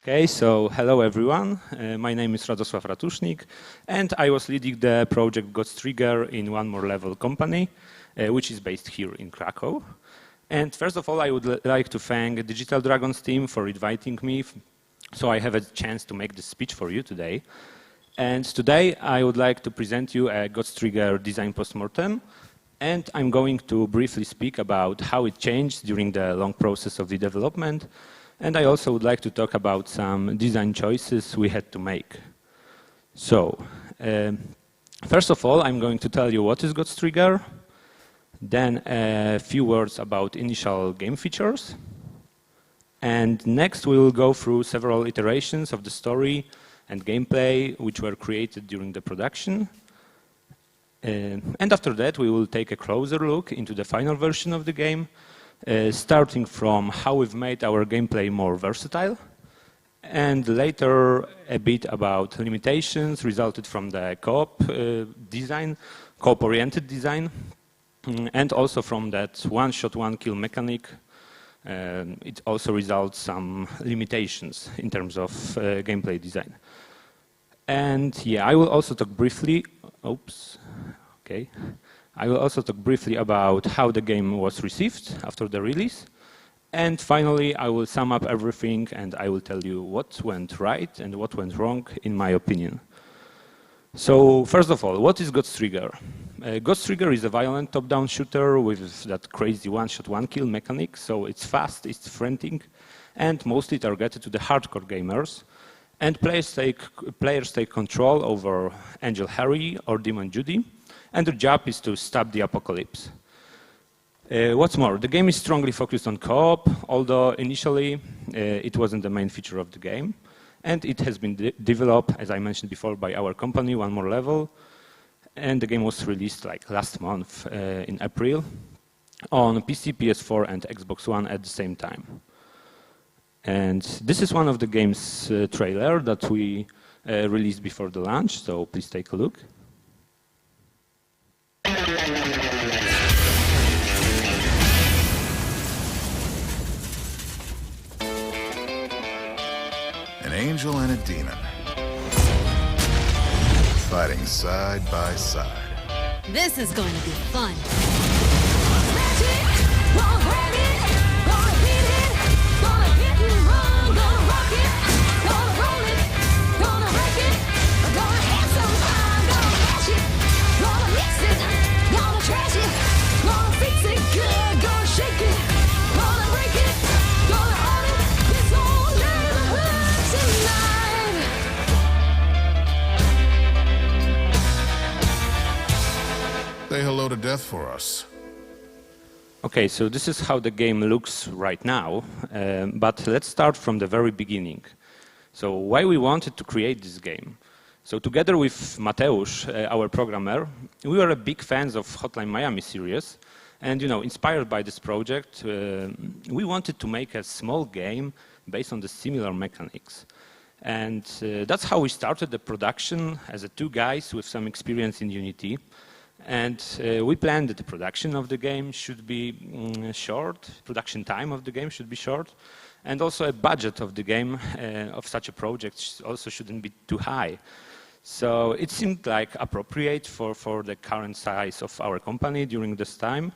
Okay, so hello everyone. My name is Radoslaw Ratusznik, and I was leading the project Trigger in One More Level company, which is based here in Krakow. And first of all, I would like to thank Digital Dragons team for inviting me, so I have a chance to make this speech for you today. And today I would like to present you a Trigger design postmortem, and I'm going to briefly speak about how it changed during the long process of the development. And I also would like to talk about some design choices we had to make. So, first of all, I'm going to tell you what is Trigger, then a few words about initial game features, and next we will go through several iterations of the story and gameplay which were created during the production. And after that, we will take a closer look into the final version of the game, starting from how we've made our gameplay more versatile, and later a bit about limitations resulted from the co-op-oriented design, and also from that one-shot, one-kill mechanic. It also results some limitations in terms of gameplay design. And yeah, I will also talk briefly. I will also talk briefly about how the game was received after the release. And finally, I will sum up everything and I will tell you what went right and what went wrong, in my opinion. So, first of all, what is Trigger? Trigger is a violent top-down shooter with that crazy one-shot, one-kill mechanic. So it's fast, it's frantic, and mostly targeted to the hardcore gamers. And players take control over Angel Harry or Demon Judy, and their job is to stop the apocalypse. What's more, the game is strongly focused on co-op, although initially it wasn't the main feature of the game. And it has been developed, as I mentioned before, by our company, One More Level. And the game was released like last month in April on PC, PS4, and Xbox One at the same time. And this is one of the game's trailer that we released before the launch, so please take a look. An angel and a demon, fighting side by side. This is going to be fun. Say hello to death for us. Okay, so this is how the game looks right now, but let's start from the very beginning. So why we wanted to create this game? So together with Mateusz, our programmer, we were big fans of Hotline Miami series, and inspired by this project, we wanted to make a small game based on the similar mechanics. And that's how we started the production as two guys with some experience in Unity. And we planned that the production of the game should be short, production time of the game should be short, and also a budget of the game of such a project also shouldn't be too high. So it seemed like appropriate for the current size of our company during this time.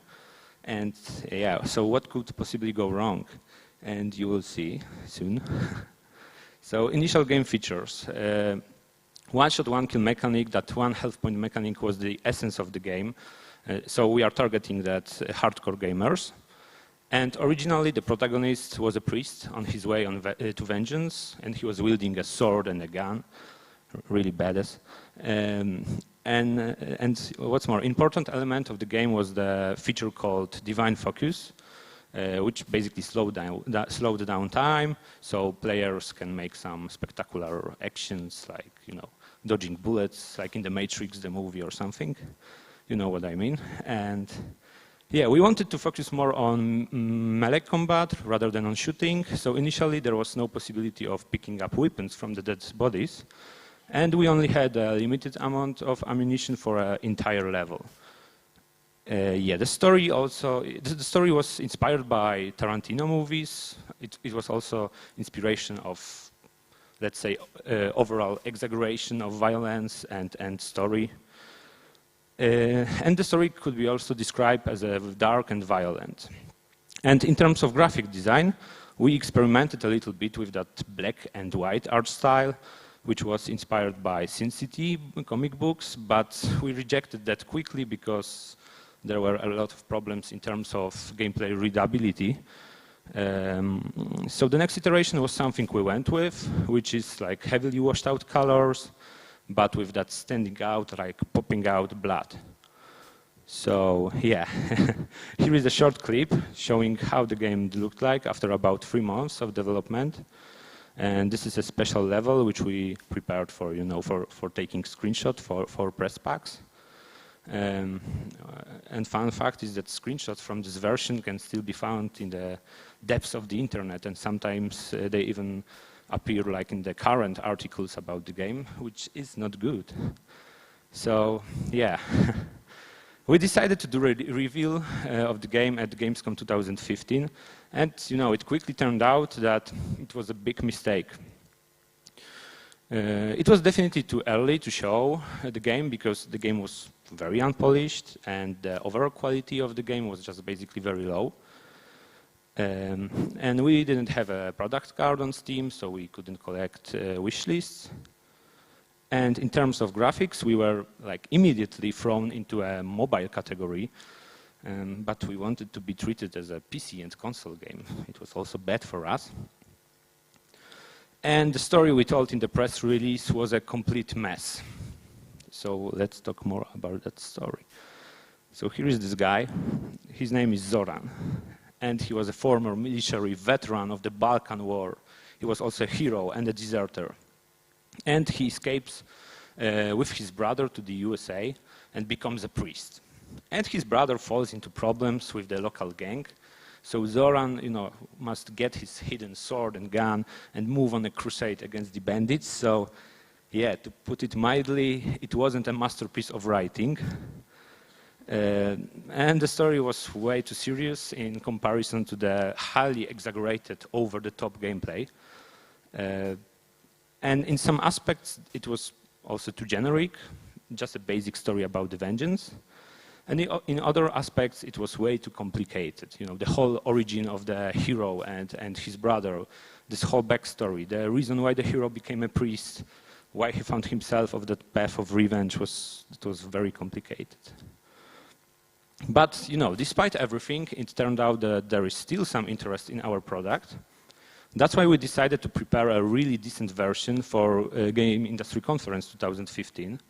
And yeah, so what could possibly go wrong? And you will see soon. So initial game features. One-shot, one-kill mechanic, that one health point mechanic was the essence of the game. So we are targeting that hardcore gamers. And originally the protagonist was a priest on his way to vengeance, and he was wielding a sword and a gun, really badass. And what's more, important element of the game was the feature called Divine Focus, which basically slowed down time, so players can make some spectacular actions like, dodging bullets, like in The Matrix, the movie or something. You know what I mean. And yeah, we wanted to focus more on melee combat rather than on shooting. So initially there was no possibility of picking up weapons from the dead bodies. And we only had a limited amount of ammunition for an entire level. Yeah, the story was inspired by Tarantino movies. It was also inspiration of let's say, overall exaggeration of violence and story. And the story could be also described as dark and violent. And in terms of graphic design, we experimented a little bit with that black and white art style, which was inspired by Sin City comic books, but we rejected that quickly because there were a lot of problems in terms of gameplay readability. So the next iteration was something we went with, which is like heavily washed out colors, but with that standing out, like popping out blood. So yeah, here is a short clip showing how the game looked like after about 3 months of development. And this is a special level which we prepared for, for taking screenshot for press packs. And fun fact is that screenshots from this version can still be found in the depths of the internet, and sometimes they even appear like in the current articles about the game, which is not good. So yeah, we decided to do a reveal of the game at Gamescom 2015, and it quickly turned out that it was a big mistake. It was definitely too early to show the game because the game was very unpolished and the overall quality of the game was just basically very low. And we didn't have a product card on Steam, so we couldn't collect wish lists. And in terms of graphics, we were like immediately thrown into a mobile category, but we wanted to be treated as a PC and console game. It was also bad for us. And the story we told in the press release was a complete mess. So let's talk more about that story. So here is this guy. His name is Zoran, and he was a former military veteran of the Balkan War. He was also a hero and a deserter. And he escapes with his brother to the USA and becomes a priest. And his brother falls into problems with the local gang. So Zoran, must get his hidden sword and gun and move on a crusade against the bandits. So, yeah, to put it mildly, it wasn't a masterpiece of writing. And the story was way too serious in comparison to the highly exaggerated, over-the-top gameplay. And in some aspects, it was also too generic, just a basic story about the vengeance. And in other aspects, it was way too complicated. The whole origin of the hero and his brother, this whole backstory, the reason why the hero became a priest, why he found himself of that path of revenge was very complicated. But, despite everything, it turned out that there is still some interest in our product. That's why we decided to prepare a really decent version for Game Industry Conference 2015,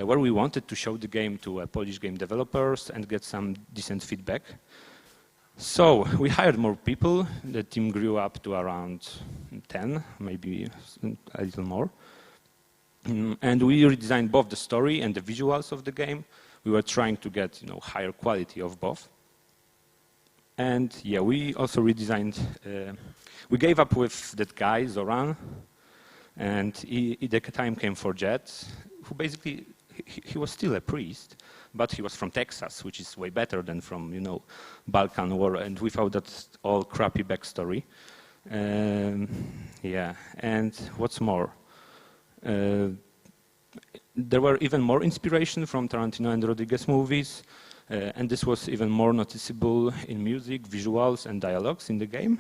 where we wanted to show the game to Polish game developers and get some decent feedback. So we hired more people. The team grew up to around 10, maybe a little more. And we redesigned both the story and the visuals of the game. We were trying to get higher quality of both. And yeah, we also redesigned, we gave up with that guy, Zoran, and the time came for Jet, who basically, he was still a priest, but he was from Texas, which is way better than from, Balkan War, and without that all crappy backstory. Yeah, and what's more, there were even more inspiration from Tarantino and Rodriguez movies, and this was even more noticeable in music, visuals, and dialogues in the game.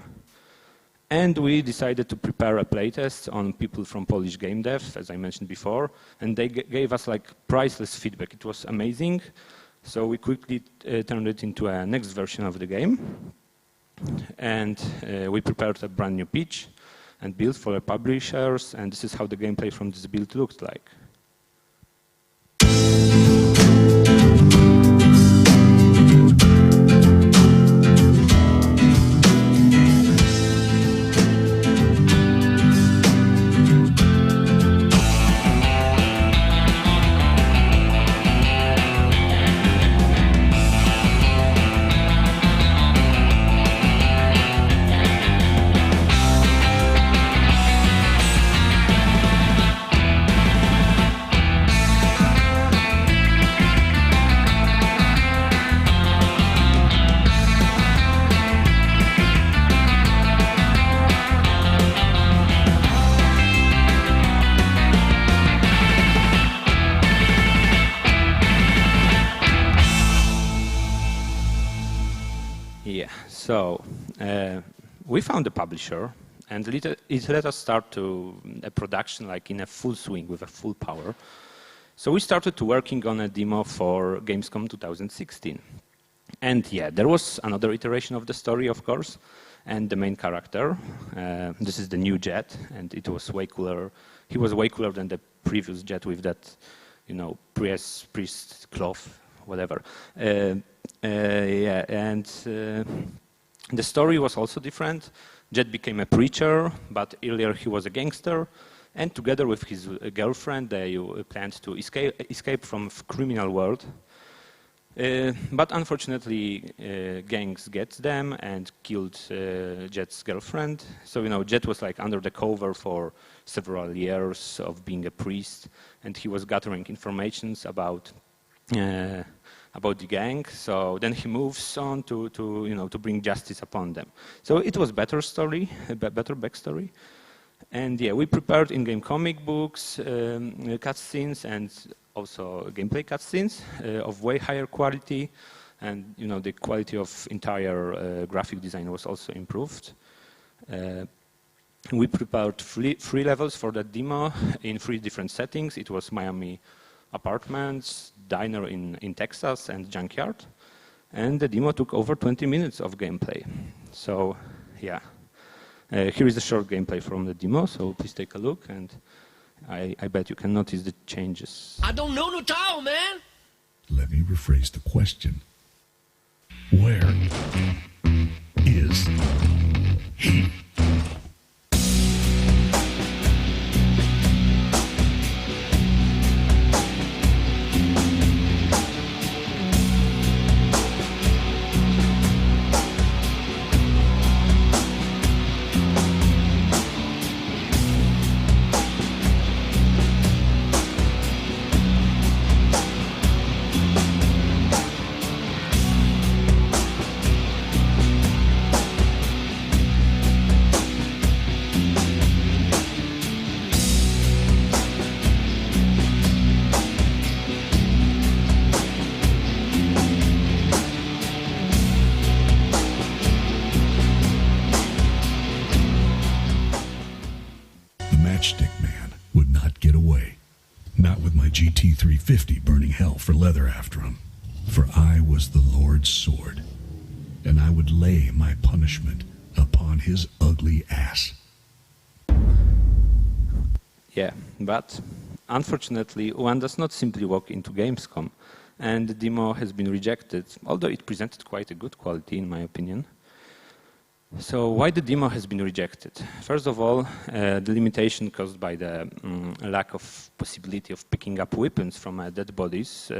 And we decided to prepare a playtest on people from Polish game dev, as I mentioned before, and they gave us like priceless feedback. It was amazing, so we quickly turned it into a next version of the game. And we prepared a brand new pitch and build for the publishers, and this is how the gameplay from this build looked like. Yeah, so we found a publisher, and it let us start to a production like in a full swing with a full power. So we started to working on a demo for Gamescom 2016. And yeah, there was another iteration of the story, of course, and the main character. This is the new Jet, and it was way cooler. He was way cooler than the previous Jet with that, you know, priest cloth, whatever. Yeah, and the story was also different. Jet became a preacher, but earlier he was a gangster, and together with his girlfriend, they planned to escape from criminal world. But unfortunately, gangs get them and killed Jet's girlfriend. So, you know, Jet was like under the cover for several years of being a priest, and he was gathering informations about the gang. So then he moves on to bring justice upon them. So it was better story, a better backstory. And yeah, we prepared in-game comic books, cutscenes, and also gameplay cutscenes of way higher quality, and you know the quality of entire graphic design was also improved. We prepared three levels for that demo in 3 different settings. It was Miami apartments, diner in Texas, and junkyard. And the demo took over 20 minutes of gameplay. So yeah, here is a short gameplay from the demo, so please take a look, and I bet you can notice the changes. I don't know no towel, man. Let me rephrase the question. Where is he? Matchstick Man would not get away. Not with my GT350 burning hell for leather after him. For I was the Lord's sword, and I would lay my punishment upon his ugly ass. Yeah, but unfortunately, one does not simply walk into Gamescom, and the demo has been rejected, although it presented quite a good quality, in my opinion. So why the demo has been rejected? First of all, the limitation caused by the lack of possibility of picking up weapons from dead bodies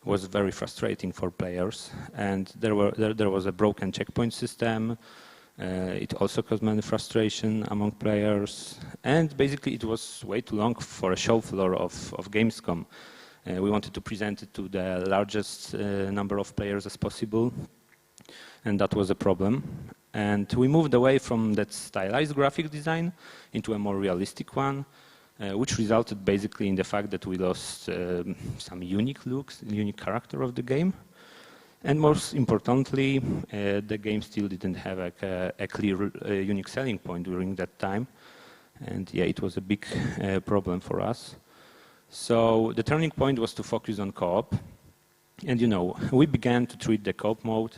was very frustrating for players, and there was a broken checkpoint system. It also caused many frustration among players, and basically it was way too long for a show floor of Gamescom. We wanted to present it to the largest number of players as possible, and that was a problem. And we moved away from that stylized graphic design into a more realistic one, which resulted basically in the fact that we lost some unique looks, unique character of the game. And most importantly, the game still didn't have a clear unique selling point during that time. And yeah, it was a big problem for us. So the turning point was to focus on co-op. And you know, we began to treat the co-op mode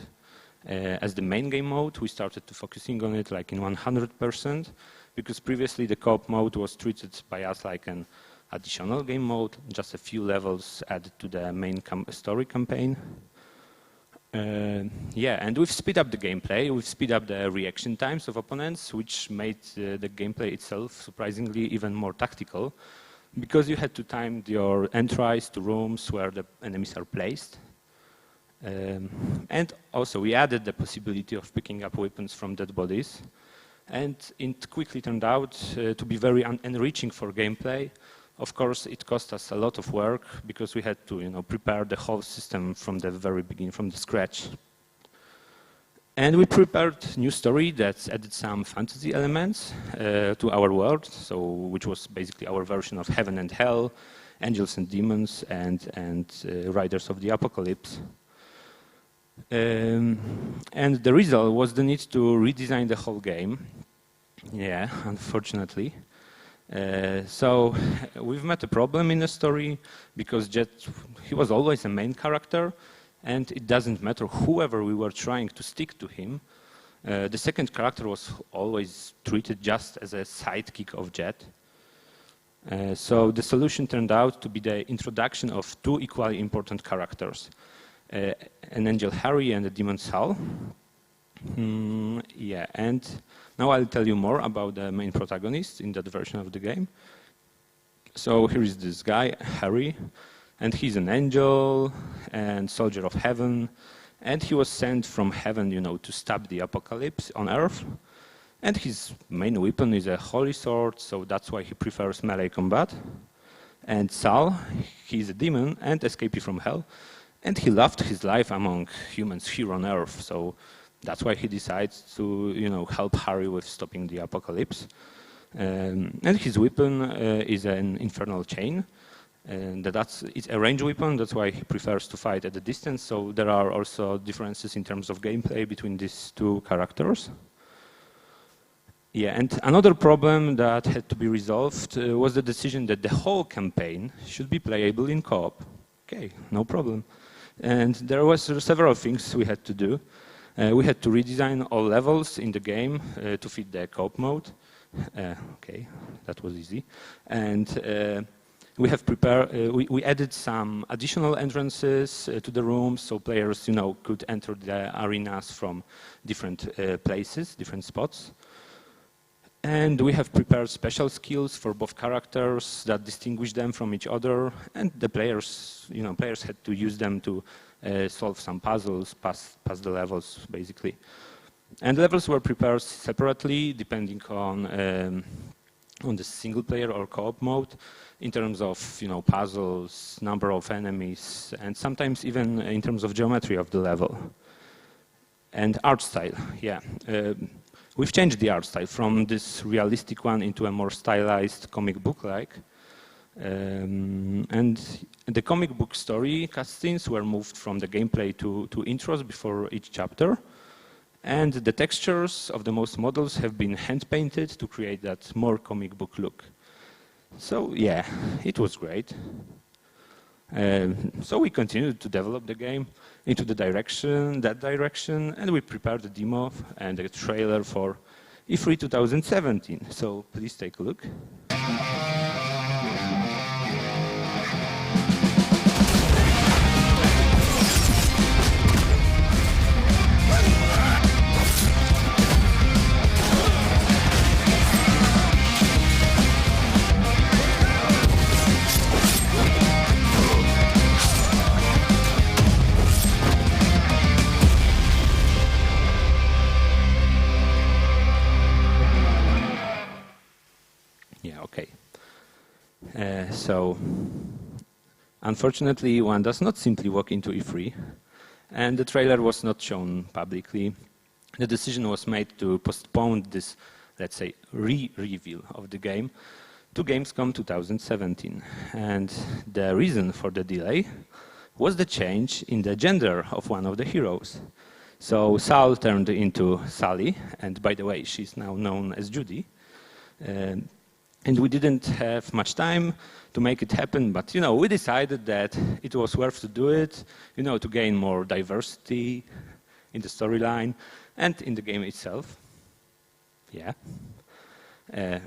as the main game mode. We started to focusing on it like in 100%, because previously the co-op mode was treated by us like an additional game mode, just a few levels added to the main story campaign. Yeah, and we've speed up the gameplay, we've speed up the reaction times of opponents, which made the gameplay itself surprisingly even more tactical, because you had to time your entries to rooms where the enemies are placed. And also we added the possibility of picking up weapons from dead bodies, and it quickly turned out to be very enriching for gameplay. Of course, it cost us a lot of work because we had to, you know, prepare the whole system from the very beginning, from the scratch. And we prepared new story that added some fantasy elements to our world, so which was basically our version of heaven and hell, angels and demons, and riders of the apocalypse. And the result was the need to redesign the whole game. Yeah, unfortunately. So we've met a problem in the story because Jet, he was always a main character, and it doesn't matter whoever we were trying to stick to him. The second character was always treated just as a sidekick of Jet. So the solution turned out to be the introduction of two equally important characters, an angel Harry and a demon Sal. Yeah, and now I'll tell you more about the main protagonist in that version of the game. So here is this guy, Harry, and he's an angel and soldier of heaven, and he was sent from heaven, you know, to stop the apocalypse on Earth. And his main weapon is a holy sword, so that's why he prefers melee combat. And Sal, he's a demon and escapee from hell, and he loved his life among humans here on Earth, so that's why he decides to, you know, help Harry with stopping the apocalypse. And his weapon is an infernal chain, and it's a ranged weapon. That's why he prefers to fight at a distance. So there are also differences in terms of gameplay between these two characters. Yeah, and another problem that had to be resolved was the decision that the whole campaign should be playable in co-op. Okay, no problem. And there was several things we had to do. We had to redesign all levels in the game to fit the co-op mode. Okay, that was easy. And we have we added some additional entrances to the rooms, so players, you know, could enter the arenas from different places, different spots. And we have prepared special skills for both characters that distinguish them from each other, and the players, you know, players had to use them to solve some puzzles, pass the levels, basically. And levels were prepared separately, depending on the single player or co-op mode, in terms of, you know, puzzles, number of enemies, and sometimes even in terms of geometry of the level. And art style, yeah. We've changed the art style from this realistic one into a more stylized comic book-like. And the comic book story cutscenes were moved from the gameplay to intros before each chapter. And the textures of the most models have been hand-painted to create that more comic book look. So yeah, it was great. So we continued to develop the game into that direction, and we prepared the demo and the trailer for E3 2017. So please take a look. So, unfortunately, one does not simply walk into E3, and the trailer was not shown publicly. The decision was made to postpone this, let's say, re-reveal of the game to Gamescom 2017. And the reason for the delay was the change in the gender of one of the heroes. So Sal turned into Sally, and by the way, she's now known as Judy. And we didn't have much time to make it happen, but, you know, we decided that it was worth to do it, you know, to gain more diversity in the storyline and in the game itself. Yeah. And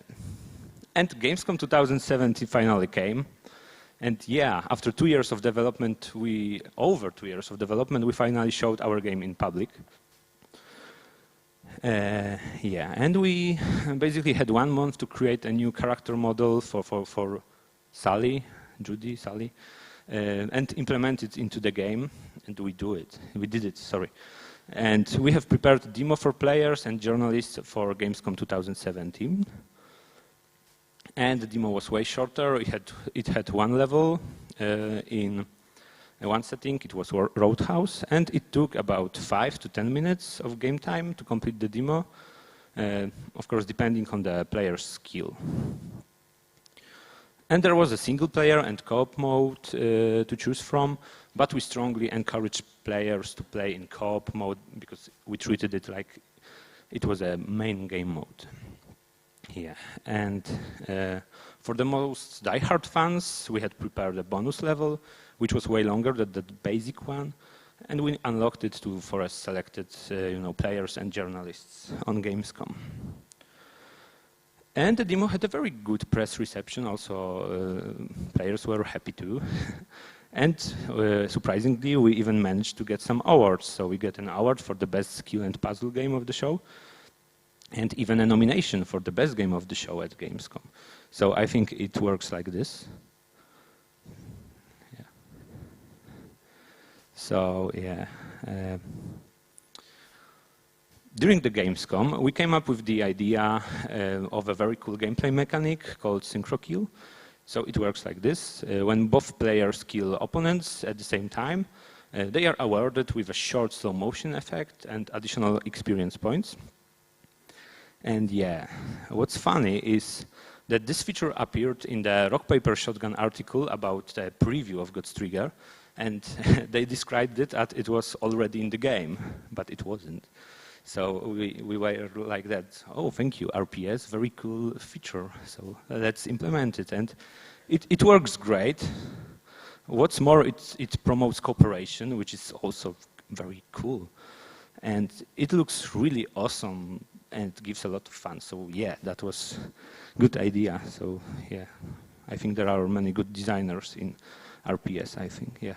Gamescom 2017 finally came. And yeah, after 2 years of development, over 2 years of development, we finally showed our game in public. Yeah, and we basically had 1 month to create a new character model for Sally, Judy, Sally, and implement it into the game, and we did it, sorry. And we have prepared a demo for players and journalists for Gamescom 2017. And the demo was way shorter. It had 1 level in one setting. It was Roadhouse, and it took about 5 to 10 minutes of game time to complete the demo, of course depending on the player's skill. And there was a single player and co-op mode to choose from, but we strongly encourage players to play in co-op mode because we treated it like it was a main game mode. Yeah, and for the most diehard fans, we had prepared a bonus level, which was way longer than the basic one, and we unlocked it for a selected, players and journalists on Gamescom. And the demo had a very good press reception. Also, players were happy too. And surprisingly, we even managed to get some awards. So we get an award for the best skill and puzzle game of the show, and even a nomination for the best game of the show at Gamescom. So I think it works like this. Yeah. So yeah. During the Gamescom, we came up with the idea of a very cool gameplay mechanic called synchro kill. So it works like this. When both players kill opponents at the same time, they are awarded with a short slow motion effect and additional experience points. And yeah, what's funny is that this feature appeared in the Rock Paper Shotgun article about the preview of God's Trigger, and they described it as it was already in the game, but it wasn't. So we were like that, oh, thank you, RPS, very cool feature, so let's implement it. And it works great. What's more, it promotes cooperation, which is also very cool. And it looks really awesome and gives a lot of fun. So yeah, that was a good idea. So yeah, I think there are many good designers in RPS, I think, yeah.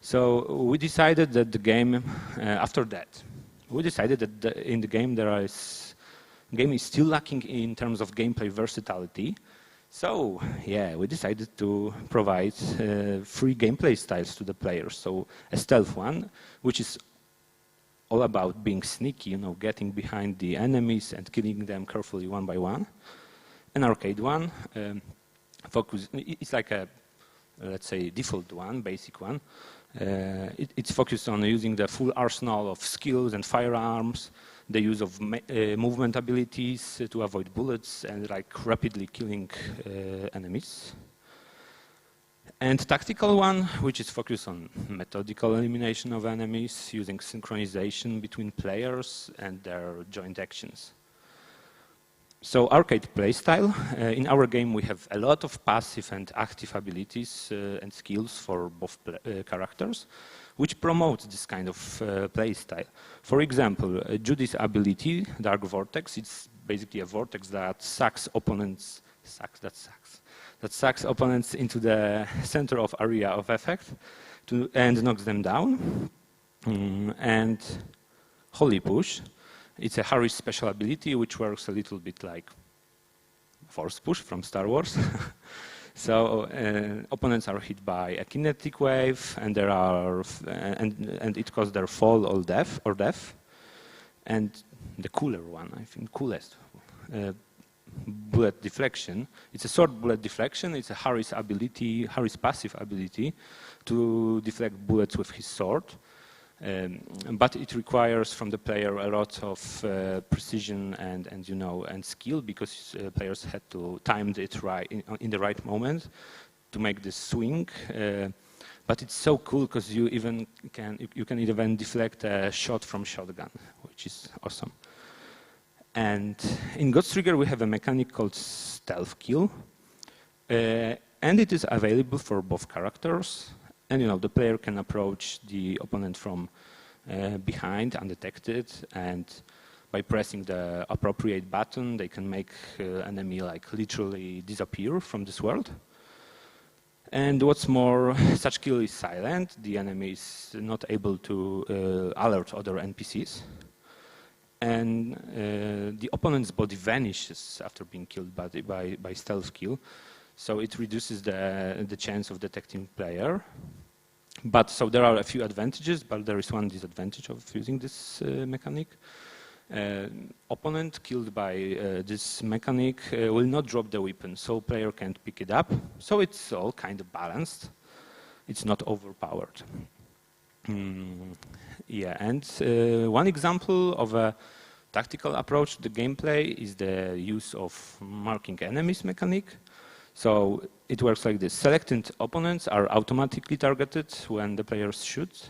So we decided that the game, after that, we decided that in the game game is still lacking in terms of gameplay versatility. So yeah, we decided to provide 3 gameplay styles to the players. So a stealth one, which is all about being sneaky, getting behind the enemies and killing them carefully one by one. An arcade one, it's like a, let's say, default one, basic one. It's focused on using the full arsenal of skills and firearms, the use of movement abilities to avoid bullets and rapidly killing enemies. And tactical one, which is focused on methodical elimination of enemies using synchronization between players and their joint actions. So arcade playstyle. In our game we have a lot of passive and active abilities and skills for both characters, which promotes this kind of playstyle. For example, Judy's ability, Dark Vortex, it's basically a vortex that sucks opponents into the center of area of effect and knocks them down. And Holy Push. It's a Harry's special ability, which works a little bit like Force Push from Star Wars. So opponents are hit by a kinetic wave, and and it causes their fall or death. And the cooler one, I think, coolest, bullet deflection. It's a sword bullet deflection. It's a Harry's passive ability to deflect bullets with his sword. But it requires from the player a lot of precision and skill, because players had to time it right in the right moment to make this swing. But it's so cool because you can even deflect a shot from shotgun, which is awesome. And in God's Trigger we have a mechanic called Stealth Kill, and it is available for both characters. And the player can approach the opponent from behind, undetected, and by pressing the appropriate button, they can make enemy literally disappear from this world. And what's more, such kill is silent. The enemy is not able to alert other NPCs, and the opponent's body vanishes after being killed by stealth kill. So it reduces the chance of detecting player. But so there are a few advantages, but there is one disadvantage of using this mechanic. Opponent killed by this mechanic will not drop the weapon, so player can't pick it up. So it's all kind of balanced. It's not overpowered. Yeah, and one example of a tactical approach to the gameplay is the use of marking enemies mechanic. So it works like this. Selected opponents are automatically targeted when the players shoot.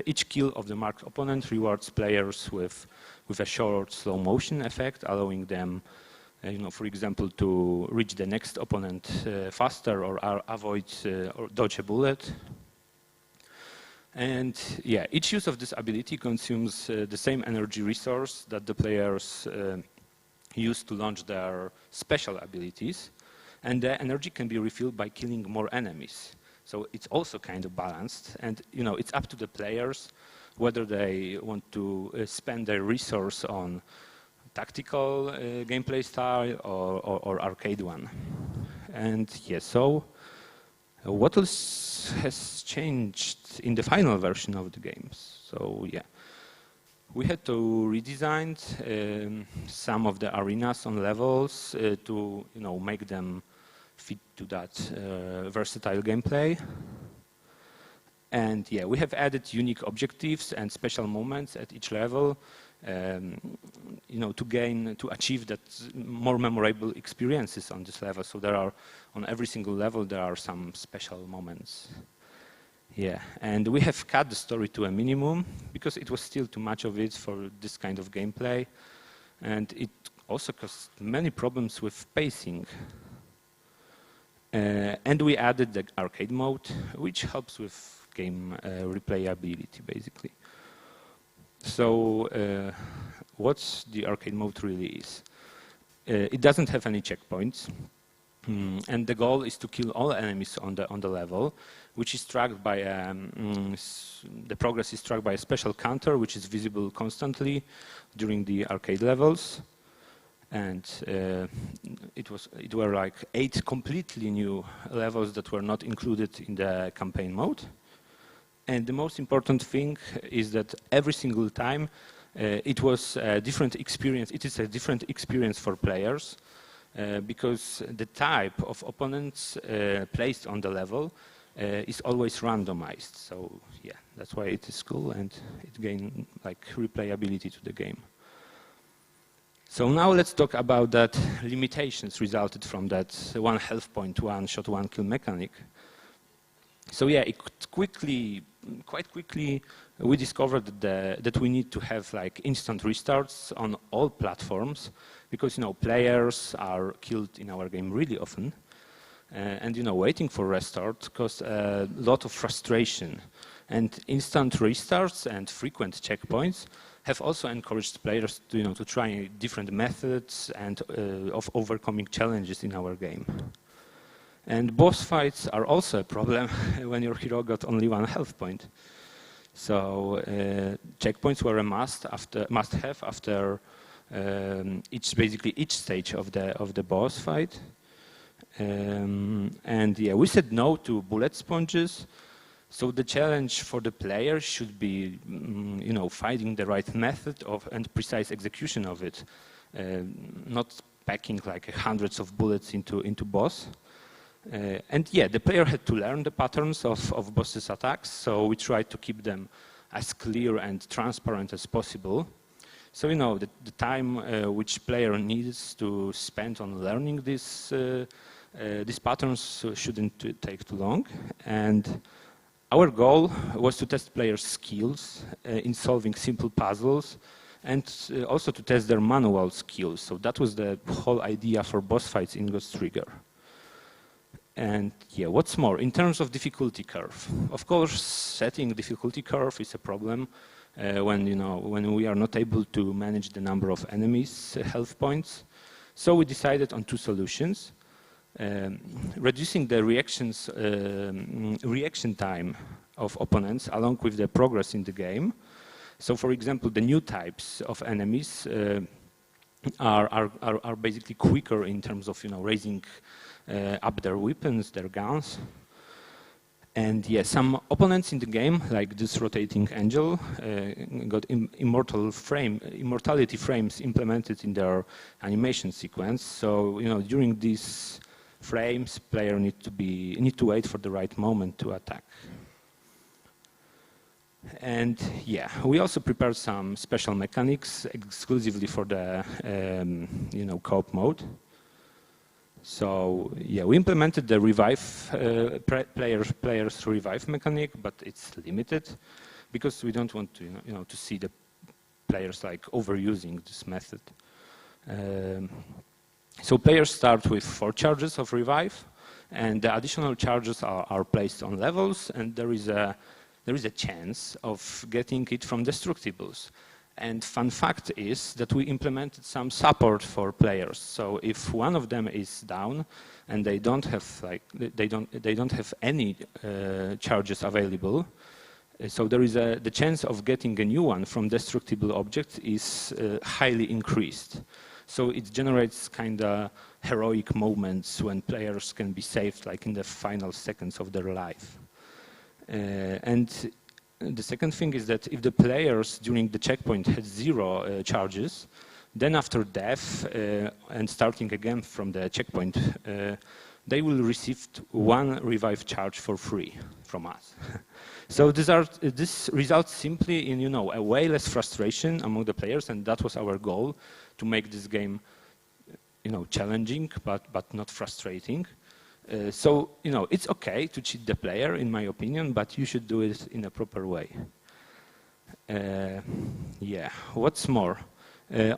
Each kill of the marked opponent rewards players with a short slow motion effect, allowing them, for example, to reach the next opponent faster or avoid or dodge a bullet. And yeah, each use of this ability consumes the same energy resource that the players use to launch their special abilities, and the energy can be refilled by killing more enemies. So it's also kind of balanced, and it's up to the players whether they want to spend their resource on tactical gameplay style or arcade one. And yeah, so what else has changed in the final version of the games? So yeah, we had to redesign some of the arenas on levels to make them fit to that versatile gameplay. And yeah, we have added unique objectives and special moments at each level, to achieve that more memorable experiences on this level. So there are, on every single level, there are some special moments. Yeah, and we have cut the story to a minimum because it was still too much of it for this kind of gameplay. And it also caused many problems with pacing. And we added the arcade mode, which helps with game replayability, basically. So what the arcade mode really is. It doesn't have any checkpoints, and the goal is to kill all enemies on the level, which is tracked by the progress is tracked by a special counter, which is visible constantly during the arcade levels. And it were like 8 completely new levels that were not included in the campaign mode. And the most important thing is that every single time it was a different experience. It is a different experience for players because the type of opponents placed on the level is always randomized. So yeah, that's why it is cool, and it gains like replayability to the game. So now let's talk about that limitations resulted from that one health point, one shot, one kill mechanic. So yeah, quite quickly, we discovered that we need to have like instant restarts on all platforms because players are killed in our game really often, and waiting for restart caused a lot of frustration. And instant restarts and frequent checkpoints have also encouraged players to try different methods and of overcoming challenges in our game. And boss fights are also a problem when your hero got only one health point. So checkpoints were a must-have after each stage of the boss fight. And yeah, we said no to bullet sponges. So the challenge for the player should be, finding the right method and precise execution of it, not packing like hundreds of bullets into boss. And yeah, the player had to learn the patterns of boss's attacks, so we tried to keep them as clear and transparent as possible. So the time which player needs to spend on learning these patterns shouldn't take too long. And our goal was to test players' skills in solving simple puzzles, and also to test their manual skills. So that was the whole idea for boss fights in Ghost Trigger. And yeah, what's more, in terms of difficulty curve, of course, setting difficulty curve is a problem when we are not able to manage the number of enemies' health points. So we decided on 2 solutions. Reducing the reaction time of opponents along with the progress in the game. So for example, the new types of enemies are basically quicker in terms of raising up their weapons, their guns. And yeah, some opponents in the game, like this rotating angel, got immortality frames implemented in their animation sequence. So during these frames, player need to wait for the right moment to attack. And yeah, we also prepared some special mechanics exclusively for the co-op mode. So yeah, we implemented the revive players revive mechanic, but it's limited because we don't want to to see the players like overusing this method. So players start with 4 charges of revive, and the additional charges are placed on levels, and there is a chance of getting it from destructibles. And fun fact is that we implemented some support for players. So if one of them is down and they don't have any charges available, so there is the chance of getting a new one from destructible objects is highly increased. So it generates kind of heroic moments when players can be saved, like in the final seconds of their life. And the second thing is that if the players during the checkpoint had 0 charges, then after death and starting again from the checkpoint, they will receive 1 revive charge for free from us. So this results simply in a way less frustration among the players, and that was our goal, to make this game challenging but not frustrating. So it's okay to cheat the player, in my opinion, but you should do it in a proper way. Yeah, what's more?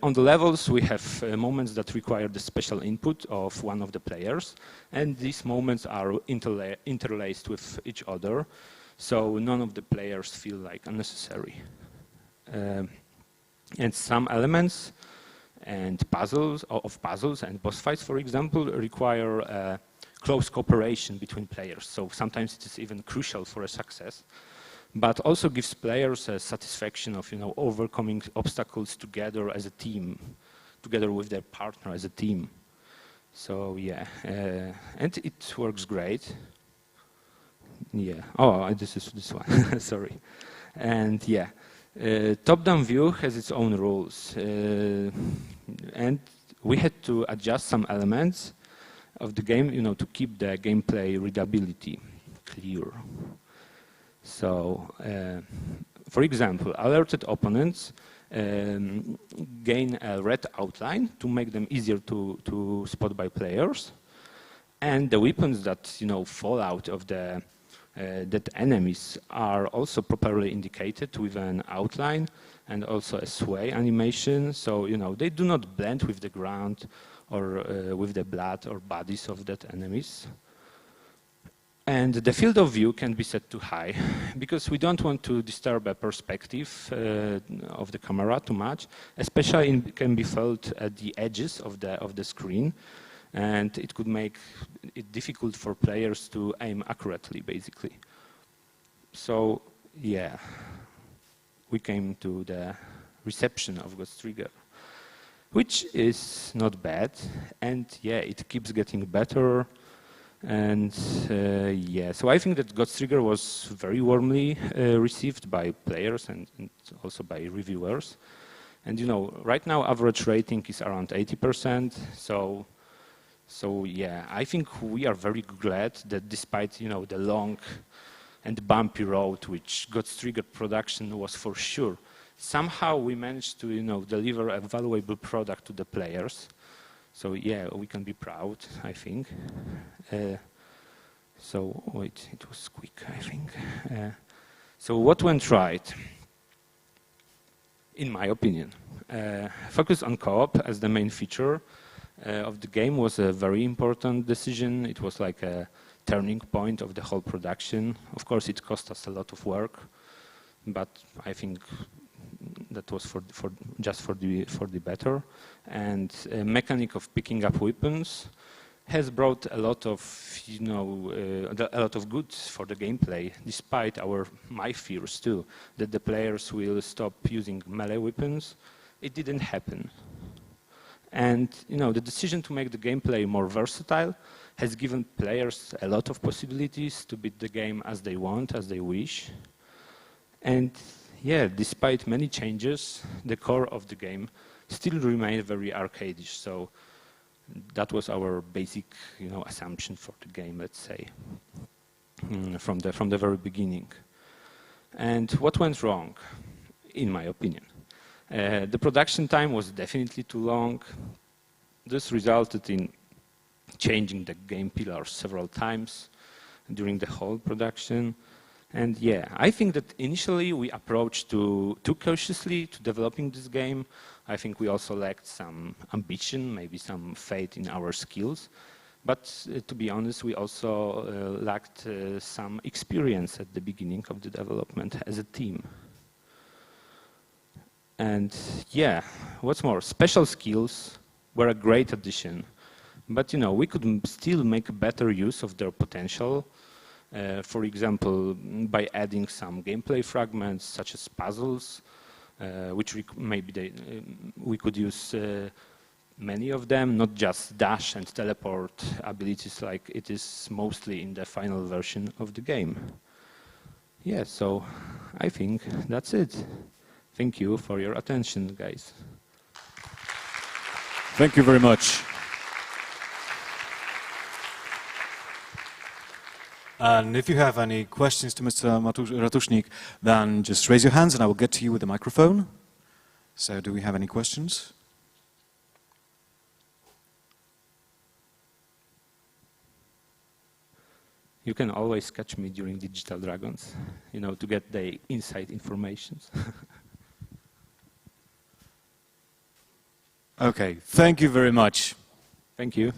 On the levels, we have moments that require the special input of one of the players, and these moments are interlaced with each other, so none of the players feel like unnecessary. And some elements and puzzles and boss fights, for example, require close cooperation between players. So sometimes it is even crucial for a success, but also gives players a satisfaction of overcoming obstacles together as a team, together with their partner as a team. So yeah, and it works great. Yeah. Oh, this is this one. Sorry. And yeah, top-down view has its own rules, and we had to adjust some elements of the game, to keep the gameplay readability clear. So, for example, alerted opponents gain a red outline to make them easier to spot by players, and the weapons that fall out of the dead enemies are also properly indicated with an outline and also a sway animation. So they do not blend with the ground or with the blood or bodies of dead enemies. And the field of view can be set to high because we don't want to disturb a perspective of the camera too much. Especially it can be felt at the edges of the screen, and it could make it difficult for players to aim accurately, basically. So yeah, we came to the reception of Ghost Trigger, which is not bad, and yeah, it keeps getting better. And yeah, so I think that Ghost Trigger was very warmly received by players and also by reviewers. And right now average rating is around 80%. So yeah, I think we are very glad that despite the long and bumpy road which Ghost Trigger production was for sure, somehow we managed to deliver a valuable product to the players. So yeah, we can be proud, I think. So wait, it was quick, I think. So what went right? In my opinion, focus on co-op as the main feature of the game was a very important decision. It was like a turning point of the whole production. Of course, it cost us a lot of work, but I think that was just for the better. And a mechanic of picking up weapons has brought a lot of goods for the gameplay, despite my fears too that the players will stop using melee weapons. It didn't happen. And the decision to make the gameplay more versatile has given players a lot of possibilities to beat the game as they want, as they wish. And yeah, despite many changes, the core of the game still remained very arcadish. So that was our basic, assumption for the game, let's say, from the very beginning. And what went wrong, in my opinion? The production time was definitely too long. This resulted in changing the game pillars several times during the whole production. And yeah, I think that initially we approached too cautiously to developing this game. I think we also lacked some ambition, maybe some faith in our skills. But to be honest, we also lacked some experience at the beginning of the development as a team. And yeah, what's more, special skills were a great addition. But we could still make better use of their potential. For example, by adding some gameplay fragments such as puzzles, which we could use many of them, not just dash and teleport abilities like it is mostly in the final version of the game. Yeah, so I think that's it. Thank you for your attention, guys. Thank you very much. And if you have any questions to Mr. Ratusznik, then just raise your hands and I will get to you with the microphone. So do we have any questions? You can always catch me during Digital Dragons, to get the inside information. Okay, thank you very much. Thank you.